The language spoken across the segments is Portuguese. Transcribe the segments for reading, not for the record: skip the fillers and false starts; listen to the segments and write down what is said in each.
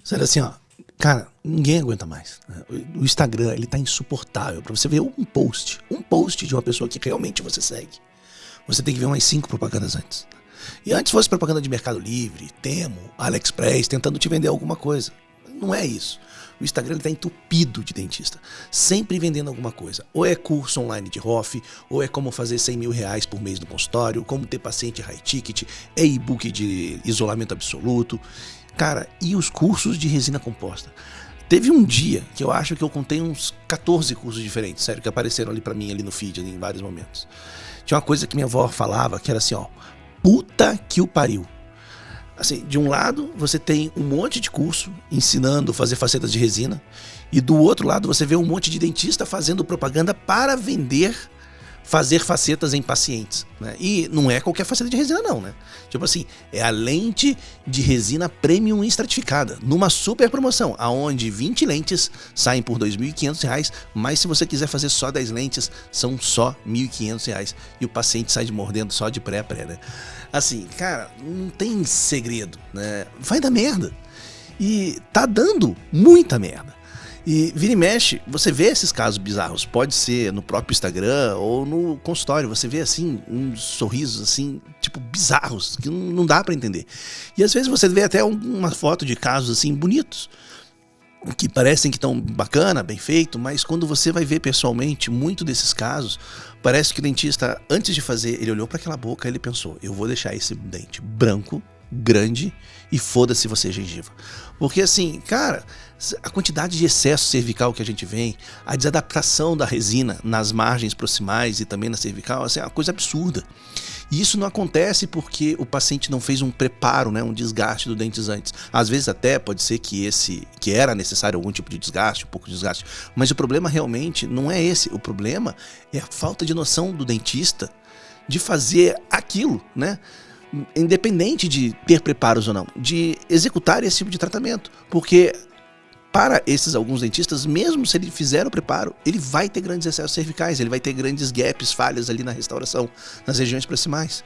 Sério assim, ó. Cara, ninguém aguenta mais. O Instagram, ele tá insuportável. Pra você ver um post de uma pessoa que realmente você segue, você tem que ver umas 5 propagandas antes. E antes fosse propaganda de Mercado Livre, Temo, AliExpress, tentando te vender alguma coisa. Não é isso. O Instagram está entupido de dentista, sempre vendendo alguma coisa. Ou é curso online de Hoff, ou é como fazer 100 mil reais por mês no consultório, como ter paciente high ticket, é e-book de isolamento absoluto. Cara, e os cursos de resina composta? Teve um dia que eu acho que eu contei uns 14 cursos diferentes, sério, que apareceram ali pra mim, ali no feed, ali, em vários momentos. Tinha uma coisa que minha avó falava, que era assim, ó, puta que o pariu. Assim, de um lado, você tem um monte de curso ensinando a fazer facetas de resina, e do outro lado você vê um monte de dentista fazendo propaganda para vender, fazer facetas em pacientes, né? E não é qualquer faceta de resina não, né? Tipo assim, é a lente de resina premium estratificada, numa super promoção, aonde 20 lentes saem por R$ 2.500, mas se você quiser fazer só 10 lentes, são só R$ 1.500, e o paciente sai de mordendo só de pré, né? Assim, cara, não tem segredo, né? Vai dar merda. E tá dando muita merda. E vira e mexe, você vê esses casos bizarros, pode ser no próprio Instagram ou no consultório, você vê assim, uns sorrisos assim, tipo bizarros, que não dá pra entender. E às vezes você vê até uma foto de casos assim bonitos, que parecem que estão bacana, bem feito, mas quando você vai ver pessoalmente, muito desses casos, parece que o dentista, antes de fazer, ele olhou para aquela boca e ele pensou, eu vou deixar esse dente branco, grande, e foda-se você gengiva. Porque assim, cara, a quantidade de excesso cervical que a gente vê, a desadaptação da resina nas margens proximais e também na cervical, assim, é uma coisa absurda. E isso não acontece porque o paciente não fez um preparo, né, um desgaste do dente antes. Às vezes até pode ser que era necessário algum tipo de desgaste, um pouco de desgaste, mas o problema realmente não é esse. O problema é a falta de noção do dentista de fazer aquilo, né? Independente de ter preparos ou não, de executar esse tipo de tratamento. Porque para esses alguns dentistas, mesmo se ele fizer o preparo, ele vai ter grandes excessos cervicais, ele vai ter grandes gaps, falhas ali na restauração, nas regiões proximais.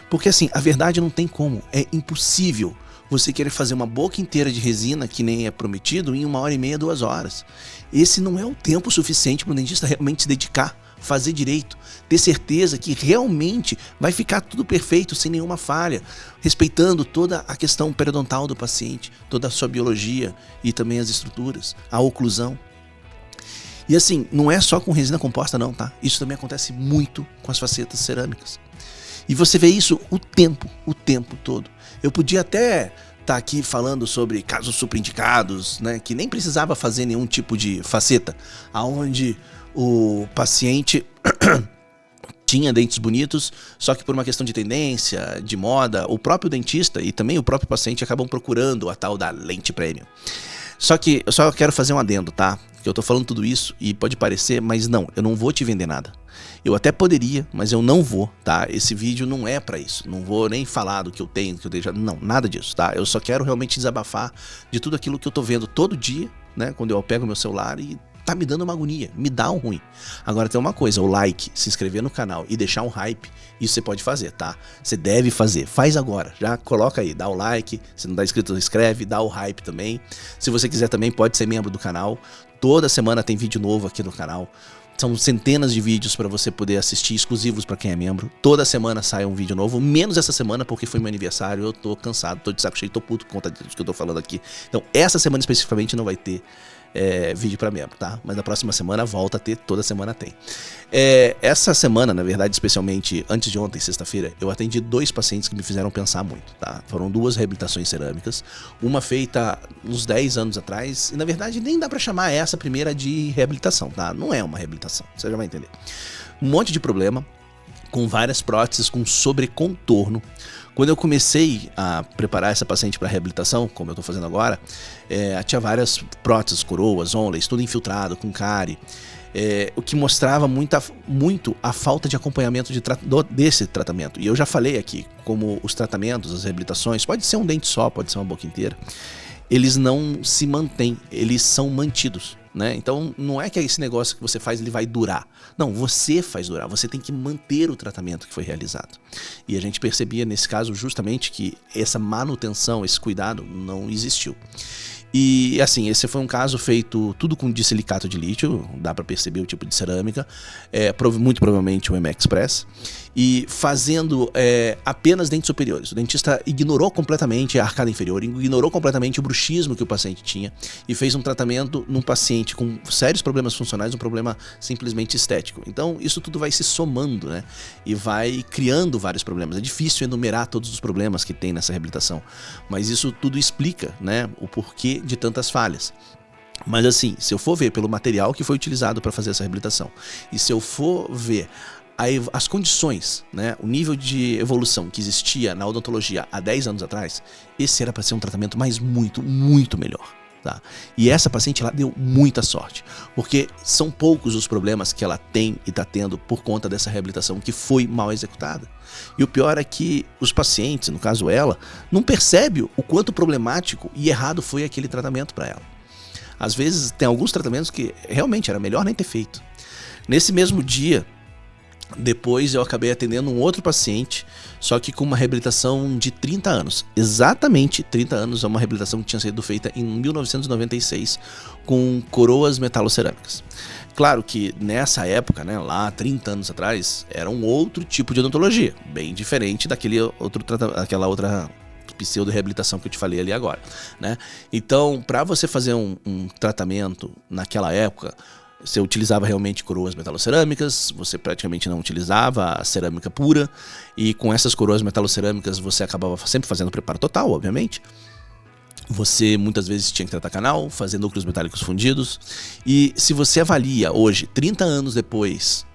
Porque assim, a verdade não tem como, é impossível você querer fazer uma boca inteira de resina, que nem é prometido, em 1h30, 2 horas. Esse não é o tempo suficiente para o dentista realmente se dedicar, fazer direito, ter certeza que realmente vai ficar tudo perfeito, sem nenhuma falha, respeitando toda a questão periodontal do paciente, toda a sua biologia e também as estruturas, a oclusão. E assim, não é só com resina composta não, tá? Isso também acontece muito com as facetas cerâmicas. E você vê isso o tempo todo. Eu podia até estar aqui falando sobre casos superindicados, né, que nem precisava fazer nenhum tipo de faceta, aonde o paciente tinha dentes bonitos, só que por uma questão de tendência, de moda, o próprio dentista e também o próprio paciente acabam procurando a tal da lente premium. Só que eu só quero fazer um adendo, tá? Que eu tô falando tudo isso e pode parecer, mas não, eu não vou te vender nada. Eu até poderia, mas eu não vou, tá? Esse vídeo não é pra isso. Não vou nem falar do que eu tenho, que eu deixo. Não, nada disso, tá? Eu só quero realmente desabafar de tudo aquilo que eu tô vendo todo dia, né? Quando eu pego meu celular e tá me dando uma agonia, me dá um ruim. Agora tem uma coisa, o like, se inscrever no canal e deixar um hype, isso você pode fazer, tá? Você deve fazer, faz agora, já coloca aí, dá o like, se não tá inscrito, inscreve, dá o hype também. Se você quiser também pode ser membro do canal, toda semana tem vídeo novo aqui no canal. São centenas de vídeos para você poder assistir, exclusivos para quem é membro. Toda semana sai um vídeo novo, menos essa semana porque foi meu aniversário, eu tô cansado, tô de saco cheio, tô puto por conta disso que eu tô falando aqui. Então essa semana especificamente não vai ter vídeo para membro, tá? Mas na próxima semana volta a ter, toda semana tem. Essa semana, na verdade, especialmente antes de ontem, sexta-feira, eu atendi 2 pacientes que me fizeram pensar muito, tá? Foram 2 reabilitações cerâmicas, uma feita uns 10 anos atrás, e na verdade nem dá para chamar essa primeira de reabilitação, tá? Não é uma reabilitação, você já vai entender. Um monte de problema, com várias próteses, com sobrecontorno. Quando eu comecei a preparar essa paciente para reabilitação, como eu estou fazendo agora, tinha várias próteses, coroas, onleys, tudo infiltrado, com cárie, o que mostrava muito a falta de acompanhamento desse tratamento. E eu já falei aqui, como os tratamentos, as reabilitações, pode ser um dente só, pode ser uma boca inteira, eles não se mantêm, eles são mantidos, né? Então não é que esse negócio que você faz ele vai durar. Não, você faz durar, você tem que manter o tratamento que foi realizado. E a gente percebia nesse caso justamente que essa manutenção, esse cuidado não existiu. E assim, esse foi um caso feito tudo com disilicato de lítio, dá para perceber o tipo de cerâmica, muito provavelmente o MX Press, e fazendo apenas dentes superiores. O dentista ignorou completamente a arcada inferior, ignorou completamente o bruxismo que o paciente tinha e fez um tratamento num paciente com sérios problemas funcionais, um problema simplesmente estético. Então isso tudo vai se somando, né? E vai criando vários problemas. É difícil enumerar todos os problemas que tem nessa reabilitação, mas isso tudo explica, né, o porquê de tantas falhas. Mas assim, se eu for ver pelo material que foi utilizado para fazer essa reabilitação, e se eu for ver as condições, né, o nível de evolução que existia na odontologia há 10 anos atrás, esse era para ser um tratamento muito, muito melhor. Tá? E essa paciente, ela deu muita sorte, porque são poucos os problemas que ela tem e está tendo por conta dessa reabilitação que foi mal executada. E o pior é que os pacientes, no caso ela, não percebe o quanto problemático e errado foi aquele tratamento para ela. Às vezes tem alguns tratamentos que realmente era melhor nem ter feito. Nesse mesmo dia, depois eu acabei atendendo um outro paciente, só que com uma reabilitação de 30 anos. Exatamente 30 anos, é uma reabilitação que tinha sido feita em 1996 com coroas metalocerâmicas. Claro que nessa época, né, lá 30 anos atrás, era um outro tipo de odontologia, bem diferente daquela outra pseudo-reabilitação que eu te falei ali agora, né? Então, para você fazer um tratamento naquela época, você utilizava realmente coroas metalocerâmicas, você praticamente não utilizava a cerâmica pura, e com essas coroas metalocerâmicas você acabava sempre fazendo preparo total, obviamente. Você muitas vezes tinha que tratar canal, fazer núcleos metálicos fundidos, e se você avalia hoje, 30 anos depois,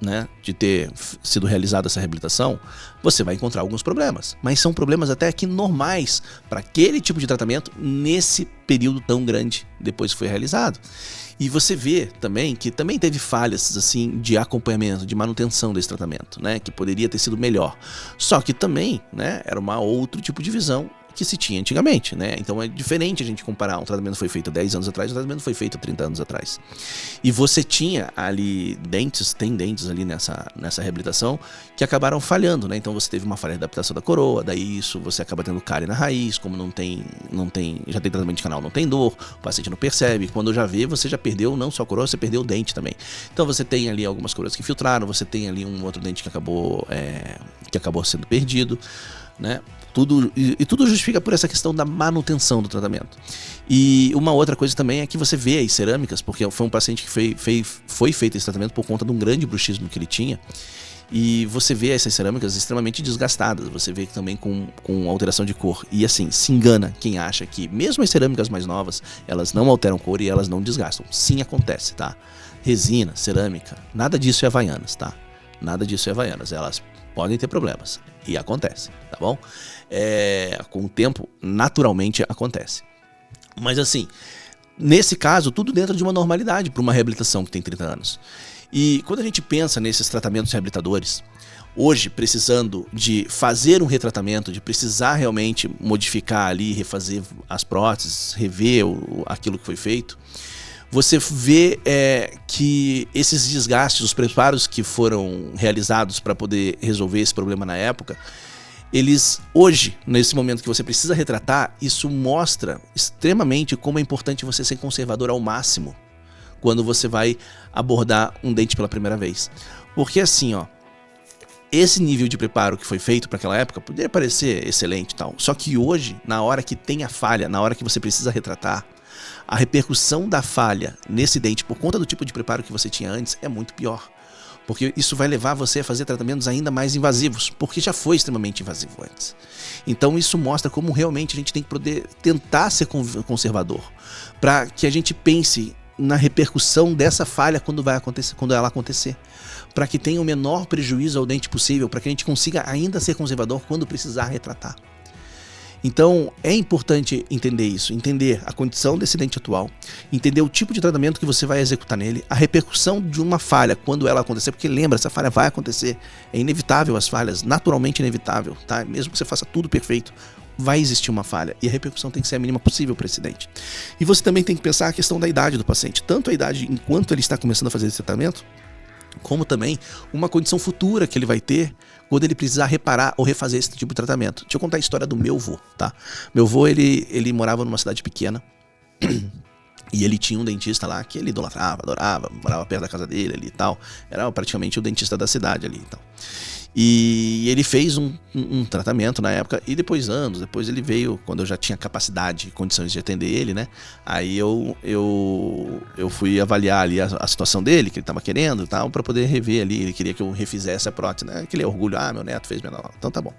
né, de ter sido realizada essa reabilitação, você vai encontrar alguns problemas, mas são problemas até que normais para aquele tipo de tratamento nesse período tão grande depois que foi realizado. E você vê também que também teve falhas assim de acompanhamento, de manutenção desse tratamento, né, que poderia ter sido melhor. Só que também, né, era uma outro tipo de visão que se tinha antigamente, né? Então é diferente a gente comparar um tratamento que foi feito 10 anos atrás e um tratamento que foi feito 30 anos atrás. E você tinha ali tem dentes ali nessa reabilitação que acabaram falhando, né? Então você teve uma falha de adaptação da coroa, daí isso você acaba tendo cárie na raiz, como já tem tratamento de canal, não tem dor, o paciente não percebe, quando já vê, você já perdeu não só a coroa, você perdeu o dente também. Então você tem ali algumas coroas que filtraram, você tem ali um outro dente que acabou sendo perdido, né? Tudo justifica por essa questão da manutenção do tratamento. E uma outra coisa também é que você vê as cerâmicas, porque foi um paciente que foi feito esse tratamento por conta de um grande bruxismo que ele tinha, e você vê essas cerâmicas extremamente desgastadas, você vê também com alteração de cor. E assim, se engana quem acha que mesmo as cerâmicas mais novas, elas não alteram cor e elas não desgastam. Sim, acontece, tá? Resina, cerâmica, nada disso é Havaianas, tá? Nada disso é Havaianas, elas podem ter problemas, e acontece, tá bom? Com o tempo, naturalmente acontece. Mas assim, nesse caso, tudo dentro de uma normalidade para uma reabilitação que tem 30 anos. E quando a gente pensa nesses tratamentos reabilitadores, hoje precisando de fazer um retratamento, de precisar realmente modificar ali, refazer as próteses, rever aquilo que foi feito, você vê que esses desgastes, os preparos que foram realizados para poder resolver esse problema na época, eles hoje, nesse momento que você precisa retratar, isso mostra extremamente como é importante você ser conservador ao máximo quando você vai abordar um dente pela primeira vez. Porque assim, ó, esse nível de preparo que foi feito para aquela época poderia parecer excelente e tal, só que hoje, na hora que tem a falha, na hora que você precisa retratar, a repercussão da falha nesse dente por conta do tipo de preparo que você tinha antes é muito pior. Porque isso vai levar você a fazer tratamentos ainda mais invasivos, porque já foi extremamente invasivo antes. Então isso mostra como realmente a gente tem que poder tentar ser conservador, para que a gente pense na repercussão dessa falha quando ela acontecer, para que tenha o menor prejuízo ao dente possível, para que a gente consiga ainda ser conservador quando precisar retratar. Então é importante entender isso, entender a condição desse dente atual, entender o tipo de tratamento que você vai executar nele, a repercussão de uma falha quando ela acontecer, porque lembra, essa falha vai acontecer, é inevitável as falhas, naturalmente inevitável, tá? Mesmo que você faça tudo perfeito, vai existir uma falha e a repercussão tem que ser a mínima possível para esse dente. E você também tem que pensar a questão da idade do paciente, tanto a idade enquanto ele está começando a fazer esse tratamento, como também uma condição futura que ele vai ter quando ele precisar reparar ou refazer esse tipo de tratamento. Deixa eu contar a história do meu avô, tá? Meu avô, ele morava numa cidade pequena, E ele tinha um dentista lá que ele idolatrava, adorava, morava perto da casa dele ali e tal. Era praticamente o dentista da cidade ali e tal. E ele fez um tratamento na época, e anos depois ele veio, quando eu já tinha capacidade e condições de atender ele, né? Aí eu fui avaliar ali a situação dele, que ele estava querendo e tal, para poder rever ali. Ele queria que eu refizesse a prótese, né? Aquele orgulho, meu neto fez menor. Então tá bom.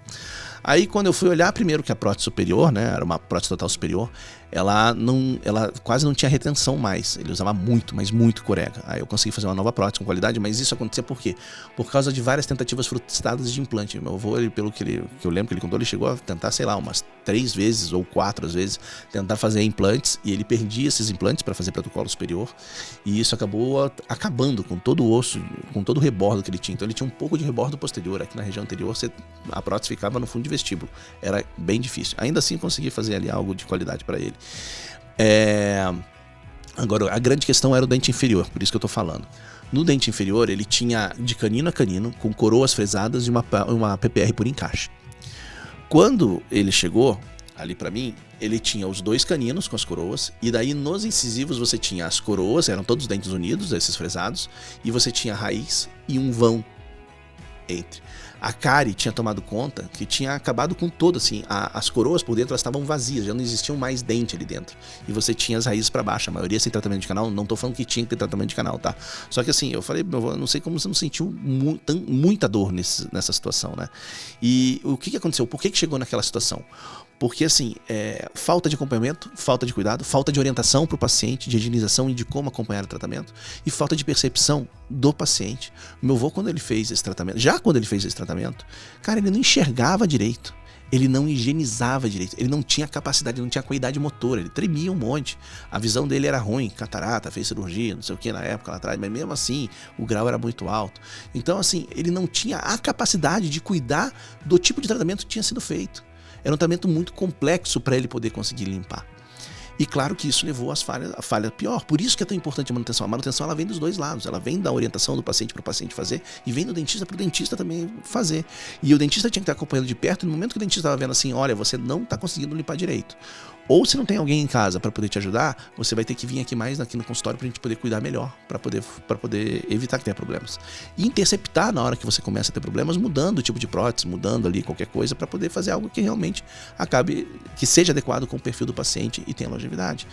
Aí quando eu fui olhar primeiro que a prótese superior, né, era uma prótese total superior, ela quase não tinha retenção mais. Ele usava muito, mas muito corega. Aí eu consegui fazer uma nova prótese com qualidade, mas isso acontecia por quê? Por causa de várias tentativas frustradas de implante. Meu avô, pelo que eu lembro que ele contou, ele chegou a tentar, sei lá, umas 3 vezes ou 4 vezes, tentar fazer implantes, e ele perdia esses implantes para fazer protocolo superior, e isso acabou acabando com todo o osso, com todo o rebordo que ele tinha. Então ele tinha um pouco de rebordo posterior. Aqui na região anterior, a prótese ficava no fundo de vestíbulo. Era bem difícil. Ainda assim, consegui fazer ali algo de qualidade para ele. Agora, a grande questão era o dente inferior, por isso que eu tô falando. No dente inferior, ele tinha de canino a canino, com coroas fresadas e uma PPR por encaixe. Quando ele chegou ali pra mim, ele tinha os 2 caninos com as coroas, e daí nos incisivos você tinha as coroas, eram todos dentes unidos, esses fresados, e você tinha a raiz e um vão entre. A cárie tinha tomado conta que tinha acabado com todo, assim, as coroas por dentro elas estavam vazias, já não existiam mais dente ali dentro. E você tinha as raízes para baixo, a maioria sem tratamento de canal. Não tô falando que tinha que ter tratamento de canal, tá? Só que assim, eu falei, eu não sei como você não sentiu muita dor nessa situação, né? E o que aconteceu? Por que chegou naquela situação? Porque assim, falta de acompanhamento, falta de cuidado, falta de orientação para o paciente, de higienização e de como acompanhar o tratamento, e falta de percepção do paciente. Meu avô, quando ele fez esse tratamento, cara, ele não enxergava direito, ele não higienizava direito, ele não tinha capacidade, não tinha qualidade motora, ele tremia um monte, a visão dele era ruim, catarata, fez cirurgia, não sei o que na época lá atrás, mas mesmo assim o grau era muito alto. Então assim, ele não tinha a capacidade de cuidar do tipo de tratamento que tinha sido feito. Era um tratamento muito complexo para ele poder conseguir limpar. E claro que isso levou a falha pior. Por isso que é tão importante a manutenção. A manutenção ela vem dos dois lados. Ela vem da orientação do paciente para o paciente fazer, e vem do dentista para o dentista também fazer. E o dentista tinha que estar acompanhando de perto. E no momento que o dentista estava vendo assim, olha, você não está conseguindo limpar direito, ou se não tem alguém em casa para poder te ajudar, você vai ter que vir aqui no consultório para a gente poder cuidar melhor, para poder evitar que tenha problemas. E interceptar na hora que você começa a ter problemas, mudando o tipo de prótese, mudando ali qualquer coisa, para poder fazer algo que realmente que seja adequado com o perfil do paciente e tenha longevidade.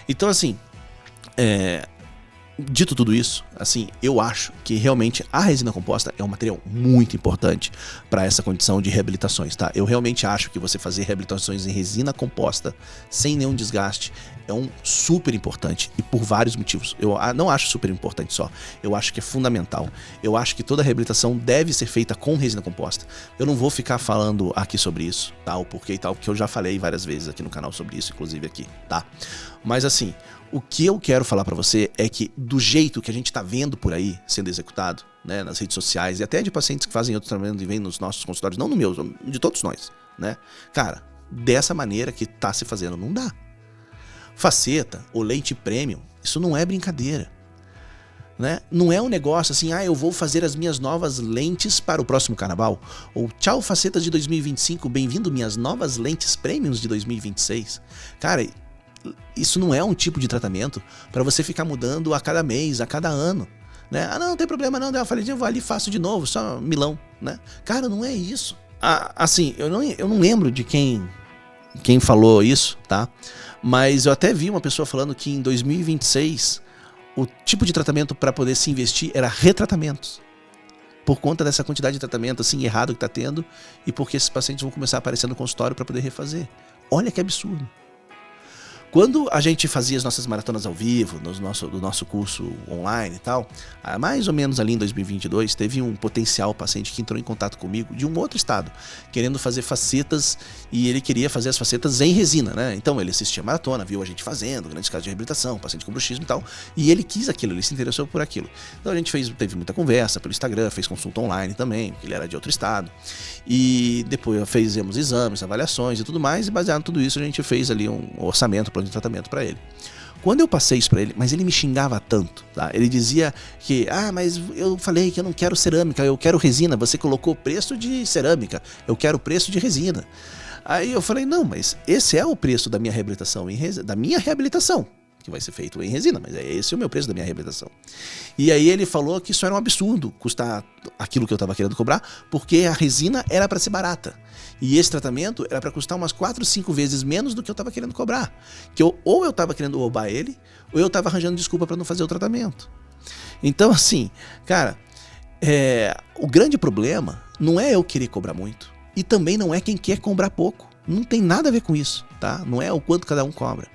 Então assim, dito tudo isso, assim, eu acho que realmente a resina composta é um material muito importante para essa condição de reabilitações, tá? Eu realmente acho que você fazer reabilitações em resina composta sem nenhum desgaste é super importante, e por vários motivos. Eu não acho super importante só, eu acho que é fundamental. Eu acho que toda reabilitação deve ser feita com resina composta. Eu não vou ficar falando aqui sobre isso, tá? O porquê e tal, porque eu já falei várias vezes aqui no canal sobre isso, inclusive aqui, tá? Mas assim, o que eu quero falar pra você é que do jeito que a gente tá vendo por aí sendo executado, né, nas redes sociais, e até de pacientes que fazem outro tratamento e vêm nos nossos consultórios, não no meu, de todos nós, né? Cara, dessa maneira que tá se fazendo, não dá. Faceta ou lente premium, isso não é brincadeira, né? Não é um negócio assim, eu vou fazer as minhas novas lentes para o próximo carnaval, ou tchau facetas de 2025, bem-vindo minhas novas lentes premiums de 2026. Cara, isso não é um tipo de tratamento para você ficar mudando a cada mês, a cada ano, né? Não tem problema não, eu falei, eu vou ali e faço de novo, só milão, né? Cara, não é isso. Assim, eu não lembro de quem falou isso, tá? Mas eu até vi uma pessoa falando que em 2026 o tipo de tratamento para poder se investir era retratamentos, por conta dessa quantidade de tratamento assim errado que tá tendo, e porque esses pacientes vão começar a aparecer no consultório para poder refazer. Olha que absurdo. Quando a gente fazia as nossas maratonas ao vivo, do nosso curso online e tal, mais ou menos ali em 2022, teve um potencial paciente que entrou em contato comigo de um outro estado, querendo fazer facetas, e ele queria fazer as facetas em resina, né? Então ele assistia a maratona, viu a gente fazendo, grandes casos de reabilitação, paciente com bruxismo e tal, e ele quis aquilo, ele se interessou por aquilo. Então a gente teve muita conversa pelo Instagram, fez consulta online também, porque ele era de outro estado, e depois fizemos exames, avaliações e tudo mais, e baseado em tudo isso a gente fez ali um orçamento de tratamento para ele. Quando eu passei isso para ele, mas ele me xingava tanto, tá? Ele dizia que, mas eu falei que eu não quero cerâmica, eu quero resina, você colocou preço de cerâmica, eu quero preço de resina. Aí eu falei, não, mas esse é o preço da minha reabilitação, que vai ser feito em resina, mas esse é o meu preço da minha reabilitação. E aí ele falou que isso era um absurdo, custar aquilo que eu estava querendo cobrar, porque a resina era para ser barata. E esse tratamento era para custar umas 4, 5 vezes menos do que eu estava querendo cobrar. Que ou eu estava querendo roubar ele, ou eu estava arranjando desculpa para não fazer o tratamento. Então, assim, cara, o grande problema não é eu querer cobrar muito, e também não é quem quer cobrar pouco. Não tem nada a ver com isso, tá? Não é o quanto cada um cobra.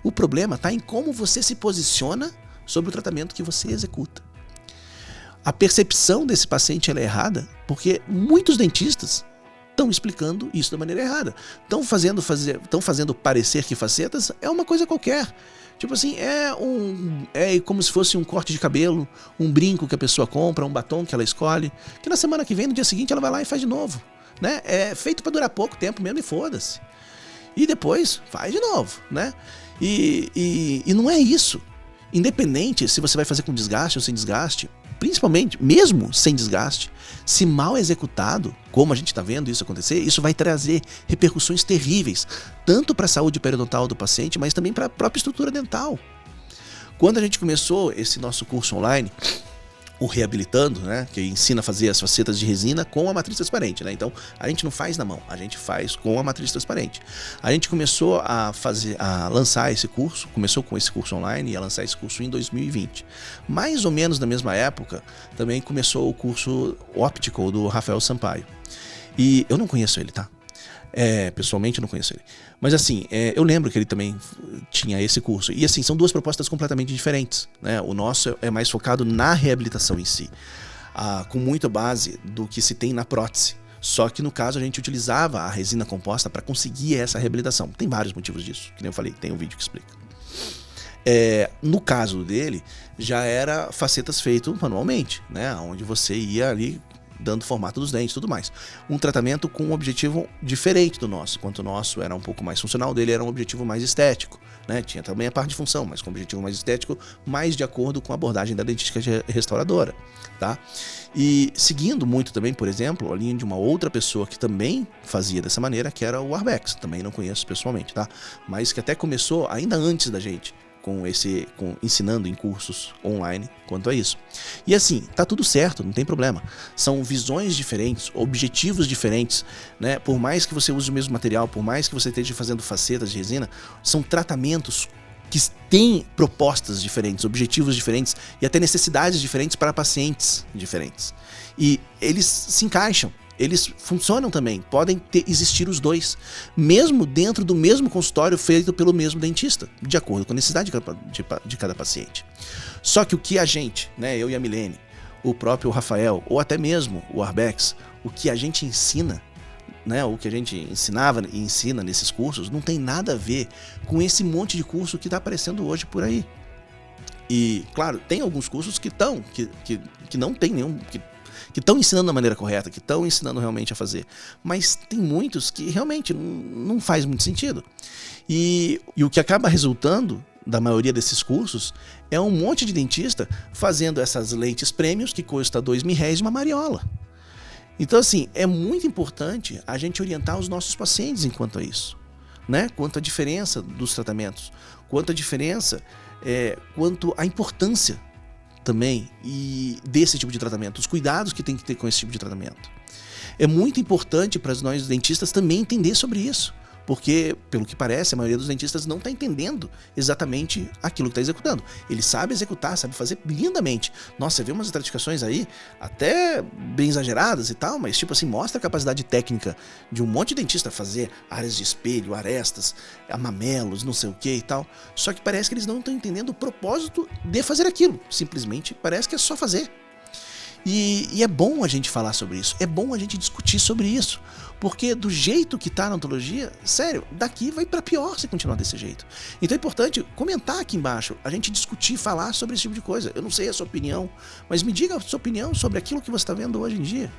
O problema está em como você se posiciona sobre o tratamento que você executa. A percepção desse paciente ela é errada porque muitos dentistas estão explicando isso da maneira errada. Estão fazendo parecer que facetas é uma coisa qualquer. Tipo assim, é como se fosse um corte de cabelo, um brinco que a pessoa compra, um batom que ela escolhe, que na semana que vem, no dia seguinte, ela vai lá e faz de novo. Né? É feito para durar pouco tempo mesmo e foda-se. E depois faz de novo, né? E não é isso. Independente se você vai fazer com desgaste ou sem desgaste, principalmente, mesmo sem desgaste, se mal executado, como a gente está vendo isso acontecer, isso vai trazer repercussões terríveis, tanto para a saúde periodontal do paciente, mas também para a própria estrutura dental. Quando a gente começou esse nosso curso online, o Reabilitando, né, que ensina a fazer as facetas de resina com a matriz transparente, né? Então, a gente não faz na mão, a gente faz com a matriz transparente. A gente começou a lançar esse curso, começou com esse curso online e a lançar esse curso em 2020. Mais ou menos na mesma época, também começou o curso Optical do Rafael Sampaio. E eu não conheço ele, tá? Pessoalmente eu não conheço ele. Mas assim, eu lembro que ele também tinha esse curso. E assim, são duas propostas completamente diferentes, né? O nosso é mais focado na reabilitação em si, com muita base do que se tem na prótese. Só que no caso a gente utilizava a resina composta para conseguir essa reabilitação. Tem vários motivos disso, que nem eu falei, tem um vídeo que explica. No caso dele, já era facetas feito manualmente, né? Onde você ia ali dando formato dos dentes e tudo mais. Um tratamento com um objetivo diferente do nosso. Enquanto o nosso era um pouco mais funcional, dele era um objetivo mais estético, né? Tinha também a parte de função, mas com um objetivo mais estético, mais de acordo com a abordagem da dentística restauradora, tá? E seguindo muito também, por exemplo, a linha de uma outra pessoa que também fazia dessa maneira, que era o Arbex. Também não conheço pessoalmente, tá? Mas que até começou ainda antes da gente, ensinando em cursos online quanto a isso. E assim, tá tudo certo, não tem problema. São visões diferentes, objetivos diferentes, né? Por mais que você use o mesmo material, por mais que você esteja fazendo facetas de resina, são tratamentos que têm propostas diferentes, objetivos diferentes e até necessidades diferentes para pacientes diferentes. E eles se encaixam. Eles funcionam também, podem existir os dois, mesmo dentro do mesmo consultório feito pelo mesmo dentista, de acordo com a necessidade de cada paciente. Só que o que a gente, né, eu e a Milene, o próprio Rafael, ou até mesmo o Arbex, o que a gente ensina, né, o que a gente ensinava e ensina nesses cursos, não tem nada a ver com esse monte de curso que está aparecendo hoje por aí. E, claro, tem alguns cursos que não tem nenhum... que estão ensinando da maneira correta, que estão ensinando realmente a fazer. Mas tem muitos que realmente não faz muito sentido. E o que acaba resultando da maioria desses cursos é um monte de dentista fazendo essas lentes prêmios que custa R$2.000 uma mariola. Então assim, é muito importante a gente orientar os nossos pacientes enquanto a isso, né? Quanto à diferença dos tratamentos, quanto à diferença, quanto à importância também e desse tipo de tratamento, os cuidados que tem que ter com esse tipo de tratamento. É muito importante para nós dentistas também entender sobre isso, porque, pelo que parece, a maioria dos dentistas não está entendendo exatamente aquilo que está executando. Ele sabe executar, sabe fazer lindamente. Nossa, você vê umas estratificações aí, até bem exageradas e tal, mas tipo assim, mostra a capacidade técnica de um monte de dentista fazer áreas de espelho, arestas, mamelos, não sei o que e tal. Só que parece que eles não estão entendendo o propósito de fazer aquilo. Simplesmente parece que é só fazer. E é bom a gente falar sobre isso, é bom a gente discutir sobre isso, porque do jeito que tá na odontologia, sério, daqui vai para pior se continuar desse jeito. Então é importante comentar aqui embaixo, a gente discutir, falar sobre esse tipo de coisa. Eu não sei a sua opinião, mas me diga a sua opinião sobre aquilo que você está vendo hoje em dia.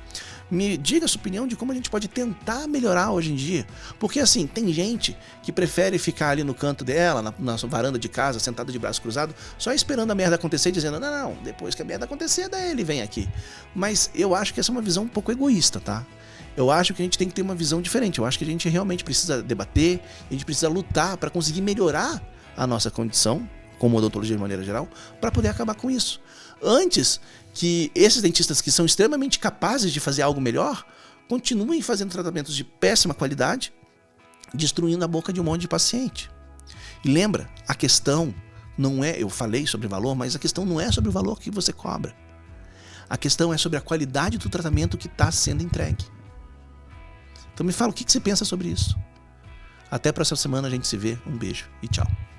Me diga a sua opinião de como a gente pode tentar melhorar hoje em dia. Porque assim, tem gente que prefere ficar ali no canto dela, na varanda de casa, sentada de braço cruzado, só esperando a merda acontecer, dizendo, não, depois que a merda acontecer, daí ele vem aqui. Mas eu acho que essa é uma visão um pouco egoísta, tá? Eu acho que a gente tem que ter uma visão diferente. Eu acho que a gente realmente precisa debater, a gente precisa lutar para conseguir melhorar a nossa condição como odontologia de maneira geral, para poder acabar com isso. Antes que esses dentistas que são extremamente capazes de fazer algo melhor, continuem fazendo tratamentos de péssima qualidade, destruindo a boca de um monte de paciente. E lembra, a questão não é, eu falei sobre valor, mas a questão não é sobre o valor que você cobra. A questão é sobre a qualidade do tratamento que está sendo entregue. Então me fala o que você pensa sobre isso. Até a próxima semana, a gente se vê. Um beijo e tchau.